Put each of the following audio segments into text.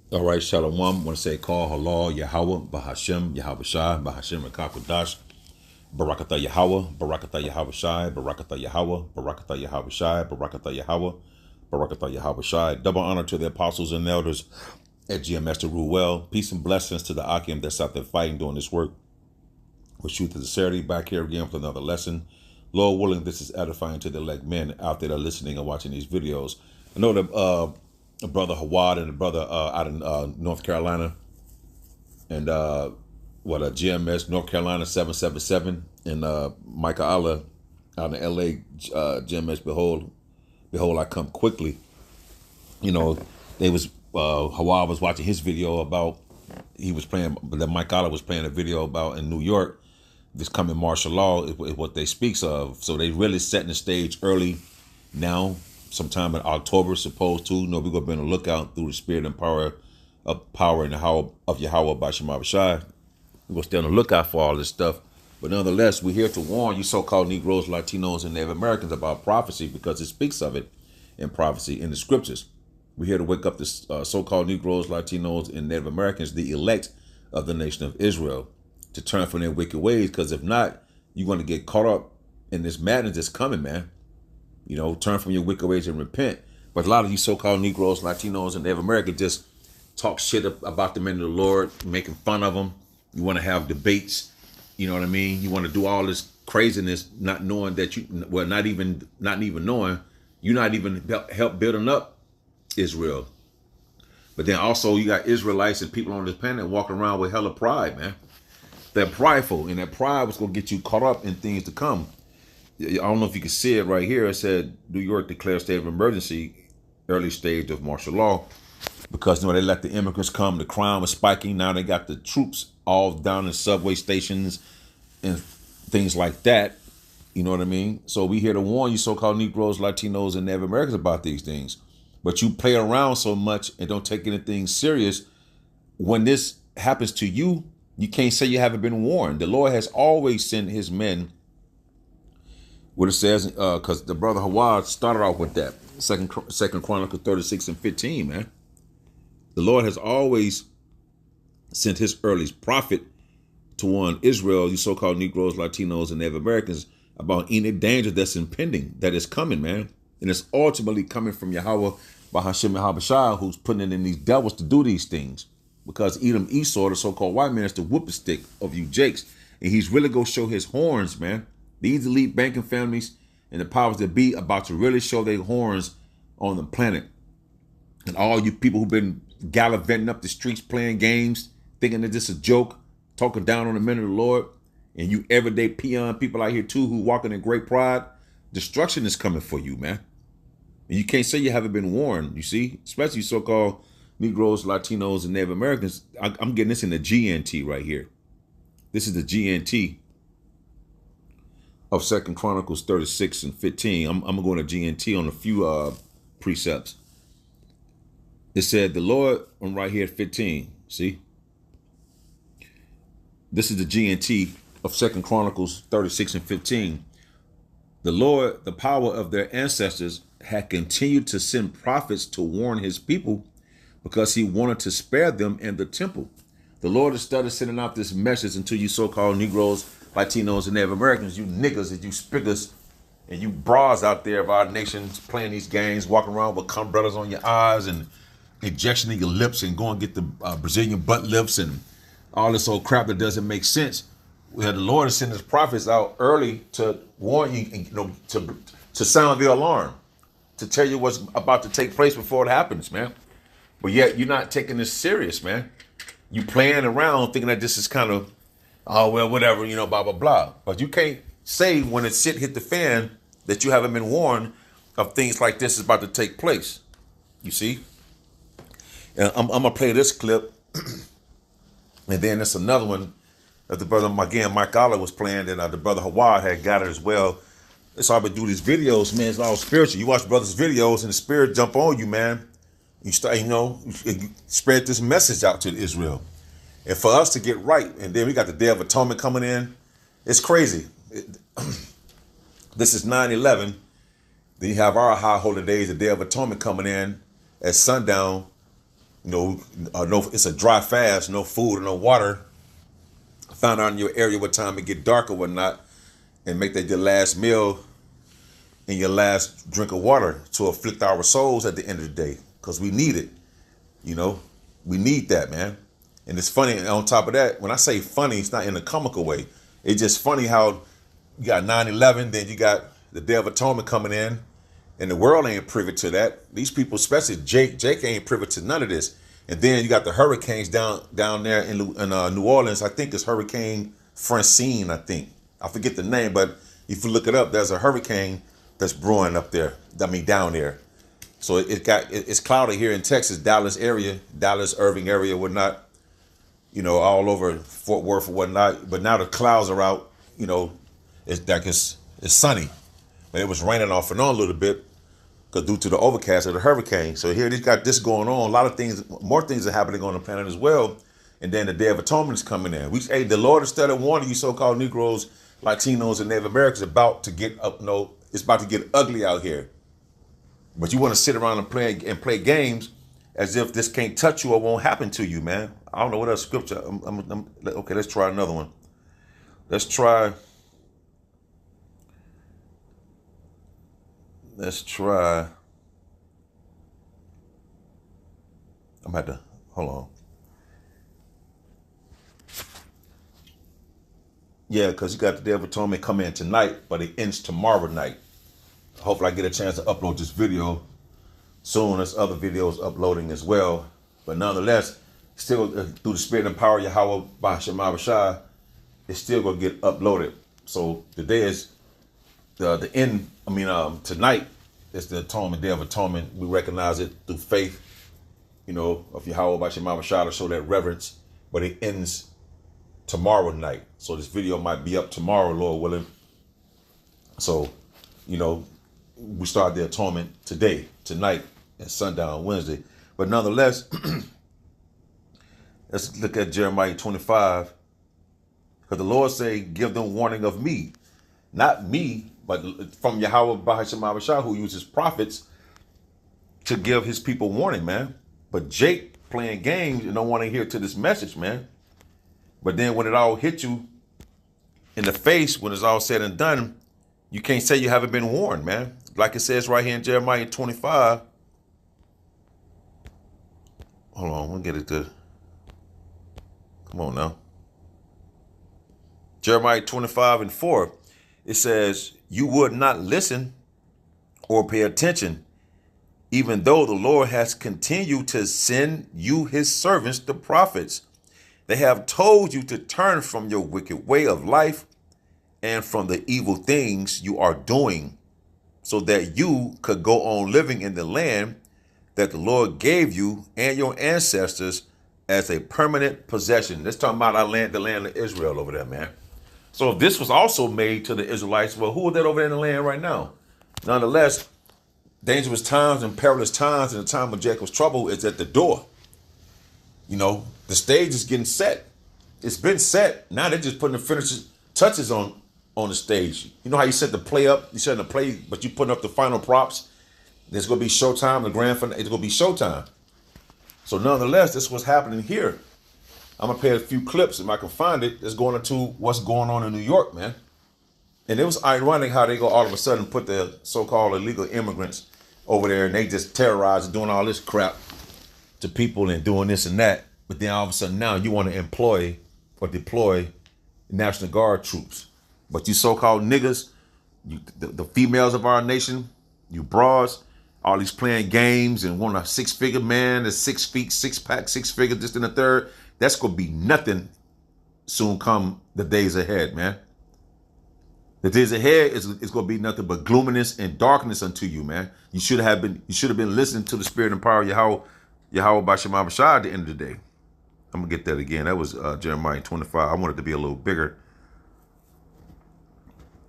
All right, Shalom. I want to say call Halal Yahweh, Bahashem, Yahweh Shai, Bahashem Rakakwadash, Barakatha Yahweh, Barakatha Yahweh Shai, Barakatha Yahweh, Barakatha Yahweh Shai, Barakatha Yahweh, Barakatha Yahweh Shai. Double honor to the apostles and elders at GMS to rule well. Peace and blessings to the Akim that's out there fighting, doing this work with truth and sincerity. Back here again for another lesson. Lord willing, this is edifying to the elect men out there that are listening and watching these videos. I know that brother Hawad and the brother out in North Carolina and GMS North Carolina 777 and Micah Allah out in LA GMS behold I come quickly. You know, they was Hawad was watching his video about he was playing that Mike Allah was playing a video about in New York this coming martial law is what they speaks of. So they really setting the stage early now, sometime in October, supposed to. You know, we're gonna be on the lookout through the spirit and power and the power of Yahweh by Shema Bashai. We're gonna stay on the lookout for all this stuff. But nonetheless, we're here to warn you so-called Negroes, Latinos, and Native Americans about prophecy because it speaks of it in prophecy in the scriptures. We're here to wake up the so-called Negroes, Latinos, and Native Americans, the elect of the nation of Israel, to turn from their wicked ways, because if not, you're going to get caught up in this madness that's coming, man. You know, turn from your wicked ways and repent. But a lot of you so-called Negroes, Latinos, and Native Americans just talk shit about the men of the Lord, making fun of them. You want to have debates, you know what I mean? You want to do all this craziness, not knowing that not even knowing, you're not even help building up Israel. But then also you got Israelites and people on this planet walking around with hella pride, man. They're prideful, and that pride was going to get you caught up in things to come. I don't know if you can see it right here. It said New York declares state of emergency, early stage of martial law, because they let the immigrants come. The crime was spiking. Now they got the troops all down in subway stations and things like that. You know what I mean? So we here to warn you, so-called Negroes, Latinos, and Native Americans about these things. But you play around so much and don't take anything serious. When this happens to you, you can't say you haven't been warned. The Lord has always sent his men. What it says, because the brother Hawad started off with that. Second Chronicles 36 and 15, man. The Lord has always sent his earliest prophet to warn Israel, you so-called Negroes, Latinos, and Native Americans about any danger that's impending, that is coming, man. And it's ultimately coming from Yahweh, Bahashem Yahabashah, who's putting it in these devils to do these things. Because Edom Esau, the so-called white man, is the whooping stick of you jakes. And he's really going to show his horns, man. These elite banking families and the powers that be about to really show their horns on the planet. And all you people who've been gallivanting up the streets playing games, thinking that this is a joke, talking down on the men of the Lord, and you everyday peon people out here too who walking in great pride, destruction is coming for you, man. And you can't say you haven't been warned, you see? Especially so-called Negroes, Latinos, and Native Americans. I'm getting this in the GNT right here. This is the GNT of 2 Chronicles 36 and 15. I'm going to GNT on a few precepts. It said, the Lord, I'm right here at 15, see? This is the GNT of 2 Chronicles 36 and 15. The Lord, the power of their ancestors, had continued to send prophets to warn his people because he wanted to spare them in the temple. The Lord has started sending out this message unto you so-called Negroes, Latinos, and Native Americans, you niggas and you spiggers and you bras out there of our nations playing these games, walking around with cum brothers on your eyes and injection in your lips and go and get the Brazilian butt lifts and all this old crap that doesn't make sense. The Lord has sent his prophets out early to warn you, and, you know, to sound the alarm, to tell you what's about to take place before it happens, man. But yet you're not taking this serious, man. You playing around thinking that this is kind of, oh, well, whatever, you know, blah, blah, blah. But you can't say when the shit hit the fan that you haven't been warned of things like this is about to take place. You see? And I'm going to play this clip. And then there's another one that the brother, again, Mike Allah was playing that the brother Hawad had got it as well. That's how I do these videos, man. It's all spiritual. You watch brothers' videos and the spirit jump on you, man. You start, you know, you spread this message out to Israel. And for us to get right, and then we got the Day of Atonement coming in. It's crazy. This is 9/11. Then you have our high holy days, the Day of Atonement coming in at sundown. no, it's a dry fast, no food and no water. Find out in your area what time it get dark or whatnot, and make that your last meal and your last drink of water to afflict our souls at the end of the day, because we need it. We need that, man. And it's funny, and on top of that, when I say funny, it's not in a comical way. It's just funny how you got 9/11, then you got the Day of Atonement coming in, and the world ain't privy to that. These people, especially Jake ain't privy to none of this. And then you got the hurricanes down there in New Orleans. I think it's Hurricane Francine, I think. I forget the name, but if you look it up, there's a hurricane that's brewing up there. Down there. So it's cloudy here in Texas, Dallas area, Dallas, Irving area, whatnot. All over Fort Worth or whatnot. But now the clouds are out. It's sunny, but it was raining off and on a little bit because due to the overcast of the hurricane. So here they got this going on. A lot of things, more things are happening on the planet as well. And then the Day of Atonement is coming in. The Lord instead of warning you so-called Negroes, Latinos, and Native Americans about to get up. No, it's about to get ugly out here. But you want to sit around and play games as if this can't touch you or won't happen to you, man. I don't know what else scripture. Okay, let's try another one. Let's try. I'm about to hold on. Yeah, because you got the Day of Atonement come in tonight, but it ends tomorrow night. Hopefully I get a chance to upload this video soon. There's other videos uploading as well. But nonetheless, still through the spirit and power of Yahweh Bahashem Abishai, it's still going to get uploaded. So today is the end. Tonight is the Atonement, Day of Atonement. We recognize it through faith, of Yahweh Bahashem Abishai to show that reverence. But it ends tomorrow night. So this video might be up tomorrow, Lord willing. So, we start the atonement tonight, and sundown Wednesday. But nonetheless, let's look at Jeremiah 25. Because the Lord say, give them warning of me. Not me, but from Yahweh Bahashem Abishai, who uses prophets to give his people warning, man. But Jake playing games and don't want to hear to this message, man. But then when it all hit you in the face, when it's all said and done, you can't say you haven't been warned, man. Like it says right here in Jeremiah 25. Hold on, we'll get it to. Come on now. Jeremiah 25:4. It says, you would not listen or pay attention, even though the Lord has continued to send you his servants, the prophets. They have told you to turn from your wicked way of life and from the evil things you are doing, so that you could go on living in the land that the Lord gave you and your ancestors as a permanent possession. Let's talk about our land, the land of Israel over there, man. So if this was also made to the Israelites, well, who is that over there in the land right now? Nonetheless, dangerous times and perilous times in the time of Jacob's trouble is at the door. The stage is getting set. It's been set. Now they're just putting the finishes touches on the stage. You know how you set the play up? You set the play, but you putting up the final props. There's going to be showtime, the grand finale. It's going to be showtime. So nonetheless, this is what's happening here. I'm going to play a few clips, if I can find it, that's going into what's going on in New York, man. And it was ironic how they go all of a sudden put the so-called illegal immigrants over there and they just terrorize and doing all this crap to people and doing this and that. But then all of a sudden now you want to employ or deploy National Guard troops. But you so-called niggas, the females of our nation, you broads, all these playing games and want a six-figure man, a 6 feet, 6-pack, 6-figure, this and the third. That's going to be nothing soon come the days ahead, man. The days ahead is going to be nothing but gloominess and darkness unto you, man. You should have been listening to the spirit and power of Yahweh Bahashem Abishai at the end of the day. I'm going to get that again. That was Jeremiah 25. I want it to be a little bigger.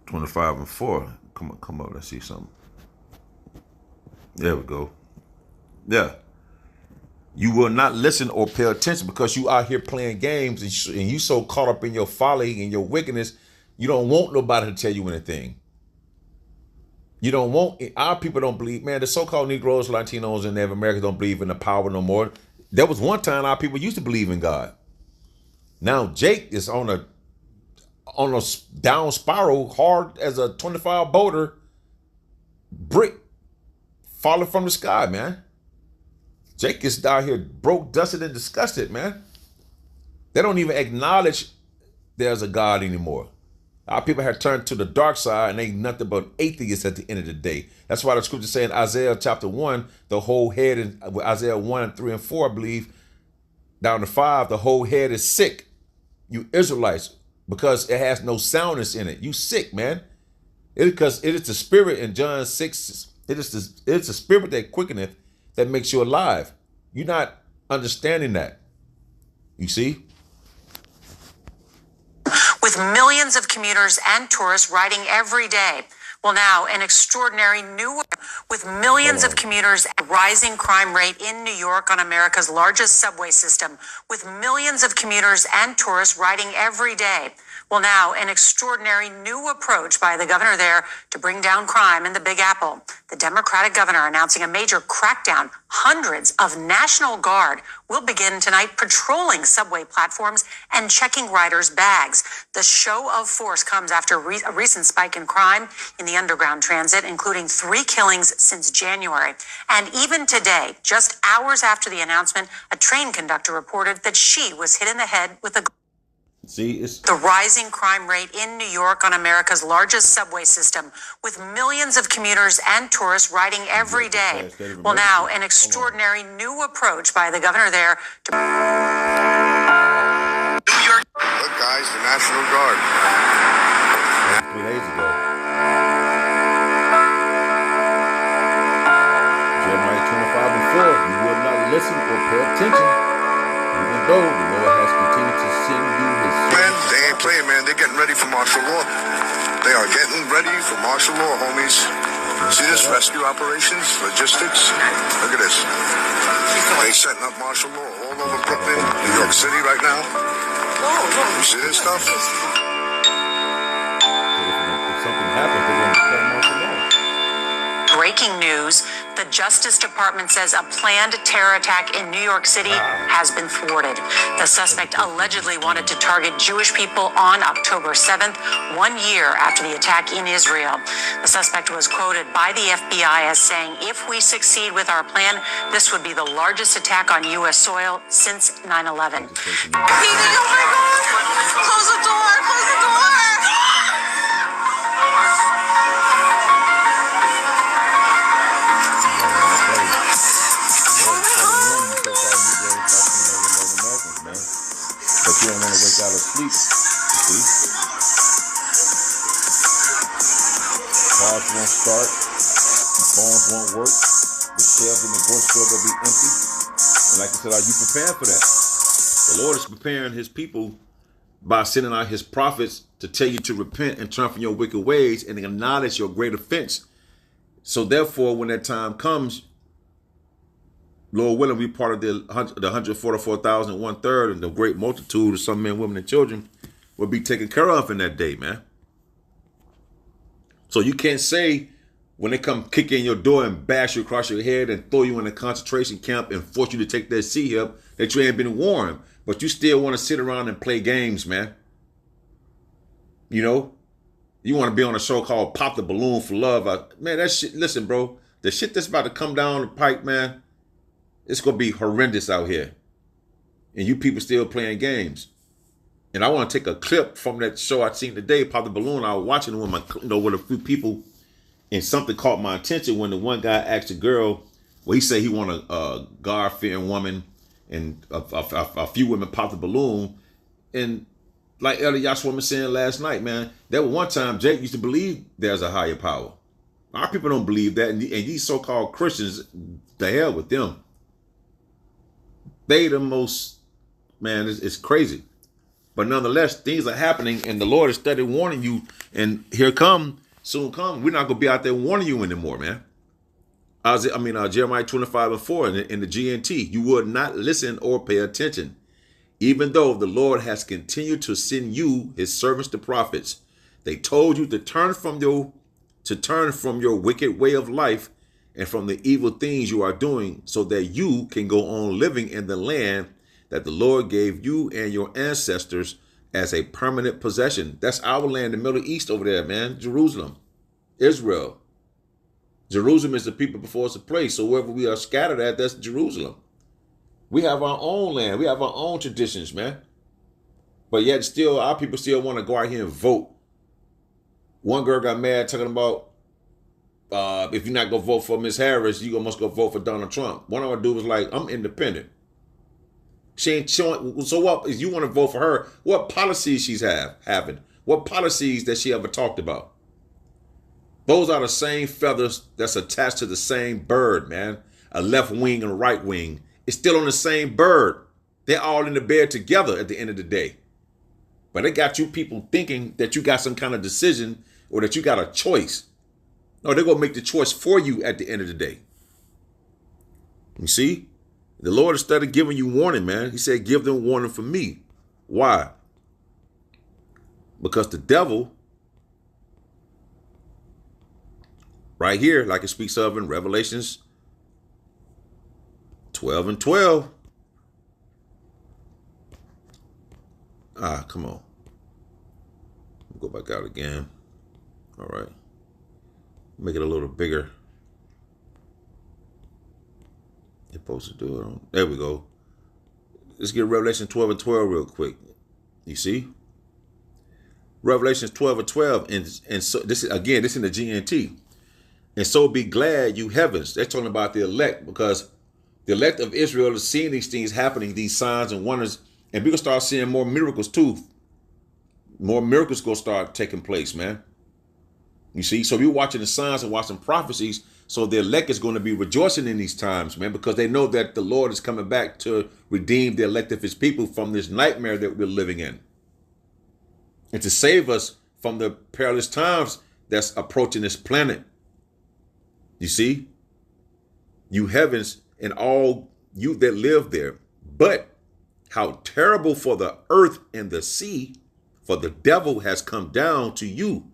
25:4. Come on. Let's see something. There we go. Yeah. You will not listen or pay attention because you out here playing games and you so caught up in your folly and your wickedness, you don't want nobody to tell you anything. You don't want, our people don't believe, man, the so-called Negroes, Latinos, and Native Americans don't believe in the power no more. There was one time our people used to believe in God. Now Jake is on a down spiral, hard as a 25 boulder brick falling from the sky, man. Jake is down here broke, dusted, and disgusted, man. They don't even acknowledge there's a God anymore. Our people have turned to the dark side and ain't nothing but atheists at the end of the day. That's why the scripture say in Isaiah chapter 1, the whole head, in Isaiah 1, 3, and 4, I believe, down to 5, the whole head is sick. You Israelites, because it has no soundness in it. You sick, man. Because it is the spirit in John 6. It is the spirit that quickeneth, that makes you alive. You're not understanding that. You see? With millions of commuters and tourists riding every day. Well, now an extraordinary new with millions of commuters, rising crime rate in New York on America's largest subway system, with millions of commuters and tourists riding every day. Well, now an extraordinary new approach by the governor there to bring down crime in the Big Apple. The Democratic governor announcing a major crackdown. Hundreds of National Guard will begin tonight patrolling subway platforms and checking riders' bags. The show of force comes after a recent spike in crime in the underground transit, including 3 killings since January. And even today, just hours after the announcement, a train conductor reported that she was hit in the head with a... See, it's the rising crime rate in New York on America's largest subway system, with millions of commuters and tourists riding every day. Well, now an extraordinary new approach by the governor there to New York. Look, guys, the National Guard. 3 days ago. Jeremiah 25 and 4. You will not listen or pay attention, even though the Lord has continued to send you his Man, they ain't playing, man. They're getting ready for martial law. They are getting ready for martial law, homies. See this? Rescue operations, logistics. Look at this. They setting up martial law all over Brooklyn, New York City right now. You see this stuff? If something happens, they're going to declare martial law. Breaking news. The Justice Department says a planned terror attack in New York City has been thwarted. The suspect allegedly wanted to target Jewish people on October 7th, 1 year after the attack in Israel. The suspect was quoted by the FBI as saying, "If we succeed with our plan, this would be the largest attack on U.S. soil since 9/11. Oh my God! Close the door! Close the door! But you don't want to wake out of sleep. See? Cars won't start. The phones won't work. The shelves in the grocery store will be empty. And like I said, are you prepared for that? The Lord is preparing his people by sending out his prophets to tell you to repent and turn from your wicked ways and acknowledge your great offense. So therefore, when that time comes, Lord willing, we part of the 144,000, 1/3, and the great multitude of some men, women, and children will be taken care of in that day, man. So you can't say when they come kick in your door and bash you across your head and throw you in a concentration camp and force you to take that seat up that you ain't been warned, but you still want to sit around and play games, man. You know, you want to be on a show called Pop the Balloon for Love. Man, that shit, listen, bro, the shit that's about to come down the pipe, man, it's going to be horrendous out here. And you people still playing games. And I want to take a clip from that show I seen today, Pop the Balloon. I was watching with with a few people, and something caught my attention when the one guy asked a girl, well, he said he wanted a God-fearing woman, and a few women popped the balloon. And like Elder Yashua was saying last night, man, there was one time Jake used to believe there's a higher power. Our people don't believe that, and these so-called Christians, the hell with them. They the most, man, it's crazy. But nonetheless, things are happening, and the Lord is steady warning you, and soon come, we're not going to be out there warning you anymore, man. Jeremiah 25 and 4 in the GNT, you would not listen or pay attention, even though the Lord has continued to send you, his servants, the prophets. They told you to turn from your wicked way of life and from the evil things you are doing, so that you can go on living in the land that the Lord gave you and your ancestors as a permanent possession. That's our land, the Middle East over there, man. Jerusalem, Israel. Jerusalem is the people before it's a place. So wherever we are scattered at, that's Jerusalem. We have our own land. We have our own traditions, man. But yet still, our people still want to go out here and vote. One girl got mad talking about, if you're not going to vote for Ms. Harris, you must go vote for Donald Trump. One of our dudes was like, I'm independent. She ain't showing. So what, if you want to vote for her, what policies she's having? What policies that she ever talked about? Those are the same feathers that's attached to the same bird, man. A left wing and a right wing. It's still on the same bird. They're all in the bed together at the end of the day. But they got you people thinking that you got some kind of decision or that you got a choice. No, they're going to make the choice for you at the end of the day. You see? The Lord, instead of giving you warning, man, he said, give them warning from me. Why? Because the devil, right here, like it speaks of in Revelations 12 and 12. Come on. Go back out again. All right. Make it a little bigger. You're supposed to do it. There we go. Let's get Revelation 12 and 12 real quick. You see? Revelation 12 and 12. And so this is, again, this is in the GNT. And so be glad, you heavens. They're talking about the elect, because the elect of Israel is seeing these things happening, these signs and wonders. And we're going to start seeing more miracles too. More miracles going to start taking place, man. You see? So we're watching the signs and watching prophecies. So the elect is going to be rejoicing in these times, man, because they know that the Lord is coming back to redeem the elect of his people from this nightmare that we're living in. And to save us from the perilous times that's approaching this planet. You see? You heavens and all you that live there. But how terrible for the earth and the sea, for the devil has come down to you,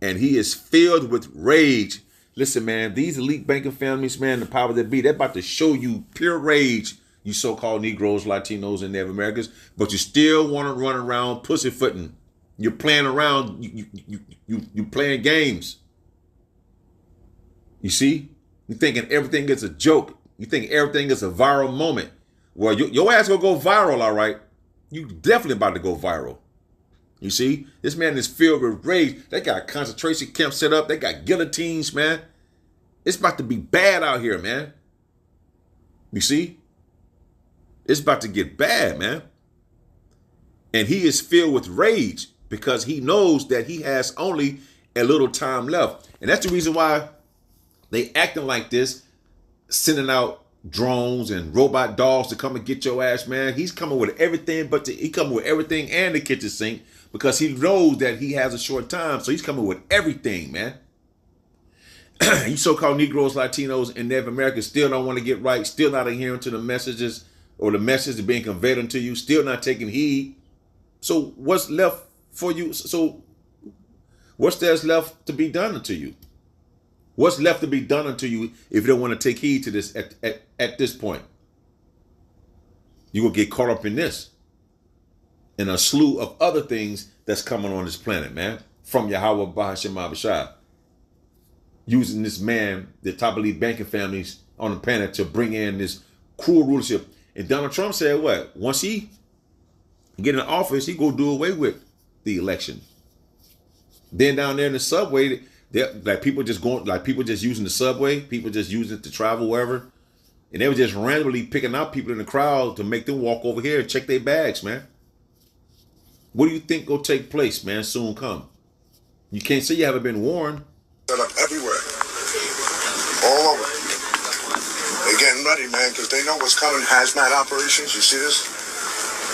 and he is filled with rage. Listen, man, these elite banking families, man, the power that be, they're about to show you pure rage, you so-called Negroes, Latinos, and Native Americans, but you still want to run around pussyfooting. You're playing around, you playing games. You see? You're thinking everything is a joke. You think everything is a viral moment. Well, your ass gonna go viral, all right. You definitely about to go viral. You see? This man is filled with rage. They got concentration camps set up. They got guillotines, man. It's about to be bad out here, man. You see? It's about to get bad, man. And he is filled with rage because he knows that he has only a little time left. And that's the reason why they acting like this, sending out drones and robot dogs to come and get your ass, man. He's coming with everything, but he coming with everything and the kitchen sink because he knows that he has a short time. So he's coming with everything, man. You so-called Negroes, Latinos, and Native Americans still don't want to get right, still not adhering to the messages or the message that's being conveyed unto you, still not taking heed. So what's left for you? So what's there's left to be done unto you? What's left to be done unto you if you don't want to take heed to this at this point? You will get caught up in this and a slew of other things that's coming on this planet, man, from Yahweh Bahashem Abishai. Using this man, the top elite banking families on the planet to bring in this cruel rulership. And Donald Trump said what? Once he get in office, he go do away with the election. Then down there in the subway, like people just going, like people just using the subway, people just using it to travel wherever. And they were just randomly picking out people in the crowd to make them walk over here and check their bags, man. What do you think will take place, man, soon come? You can't say you haven't been warned. Set up everywhere. All over. They're getting ready, man, because they know what's coming. Hazmat operations, you see this?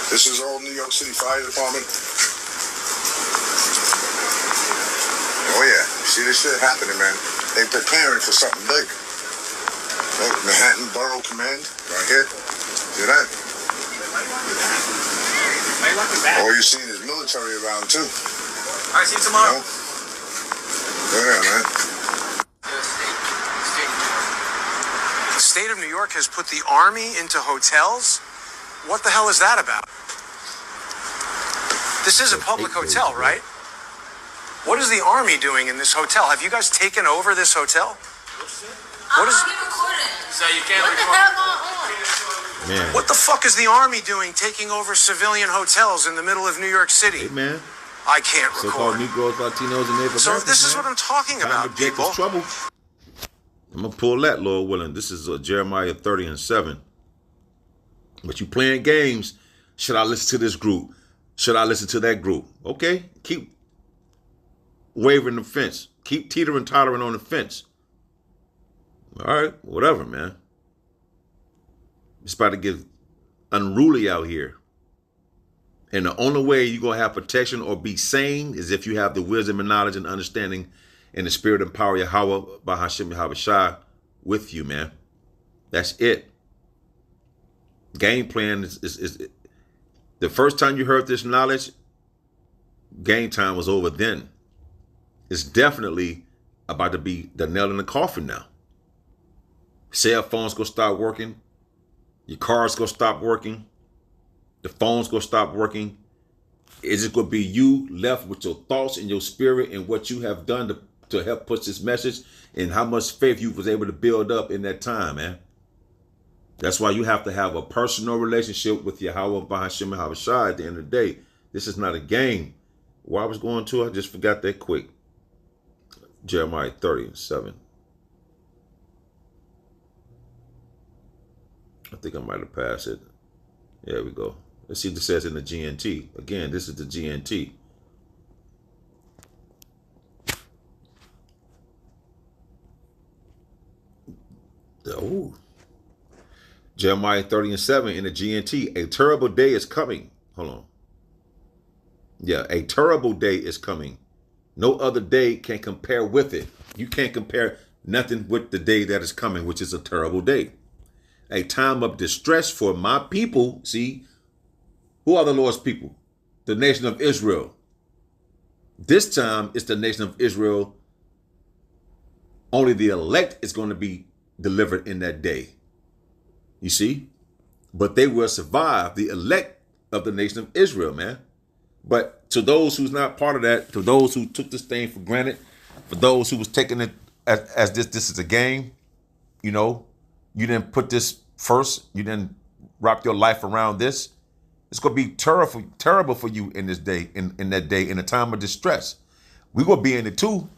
This is all New York City Fire Department. Oh yeah, you see this shit happening, man. They're preparing for something big. Look, Manhattan Borough Command, right here. See that? All you're seeing is military around too. All right, see you tomorrow. You know? Yeah, man. New York has put the army into hotels. What the hell is that about? This is a public hotel, right? What is the army doing in this hotel? Have you guys taken over this hotel? What is? So you can't record. Man. What the fuck is the army doing taking over civilian hotels in the middle of New York City? Hey, man. I can't So-called record. Negroes, Latinos, and Native So Americans, this is man. what I'm talking about, Time to get people. this trouble. I'm going to pull that, Lord willing. This is Jeremiah 30:7. But you playing games. Should I listen to this group? Should I listen to that group? Okay, keep wavering the fence. Keep teetering, tottering on the fence. All right, whatever, man. It's about to get unruly out here. And the only way you're going to have protection or be sane is if you have the wisdom and knowledge and understanding and the spirit and power of Yahweh, Bahashem Yahweh Shai, with you, man. That's it. Game plan is the first time you heard this knowledge, game time was over then. It's definitely about to be the nail in the coffin now. Cell phones gonna start working. Your car's gonna stop working. The phone's gonna stop working. Is it gonna be you left with your thoughts and your spirit and what you have done to help push this message and how much faith you was able to build up in that time, man? That's why you have to have a personal relationship with Yahweh Bahashem Yahweh Shai at the end of the day. This is not a game. Where I was going to, I just forgot that quick. Jeremiah 30:7. I think I might have passed it. There we go. Let's see what it says in the GNT. Again, this is the GNT. Oh. Jeremiah 30:7 in the GNT. A terrible day is coming. Hold on. Yeah, a terrible day is coming. No other day can compare with it. You can't compare nothing with the day that is coming, which is a terrible day. A time of distress for my people. See, who are the Lord's people? The nation of Israel. This time it's the nation of Israel. Only the elect is going to be delivered in that day. You see? But they will survive, the elect of the nation of Israel, man. But to those who's not part of that, to those who took this thing for granted, for those who was taking it as this is a game, you know, you didn't put this first, you didn't wrap your life around this. It's going to be terrible for you in this day, in that day, in a time of distress. We're going to be in it too,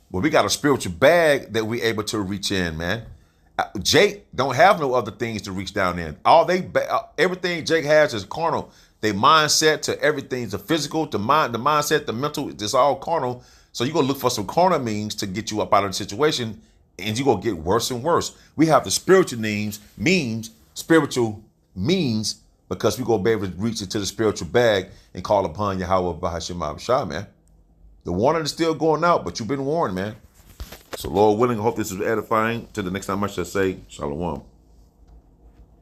but we got a spiritual bag that we're able to reach in, man. Jake don't have no other things to reach down in. Everything Jake has is carnal. Their mindset to everything, the physical, the mindset, the mental, it's all carnal. So you're going to look for some carnal means to get you up out of the situation, and you're going to get worse and worse. We have the spiritual spiritual means, because we're going to be able to reach into the spiritual bag and call upon Yahweh Bahashem Yahweh Shai, man. The warning is still going out, but you've been warned, man. So Lord willing, I hope this is edifying. Till the next time I shall say, Shalom.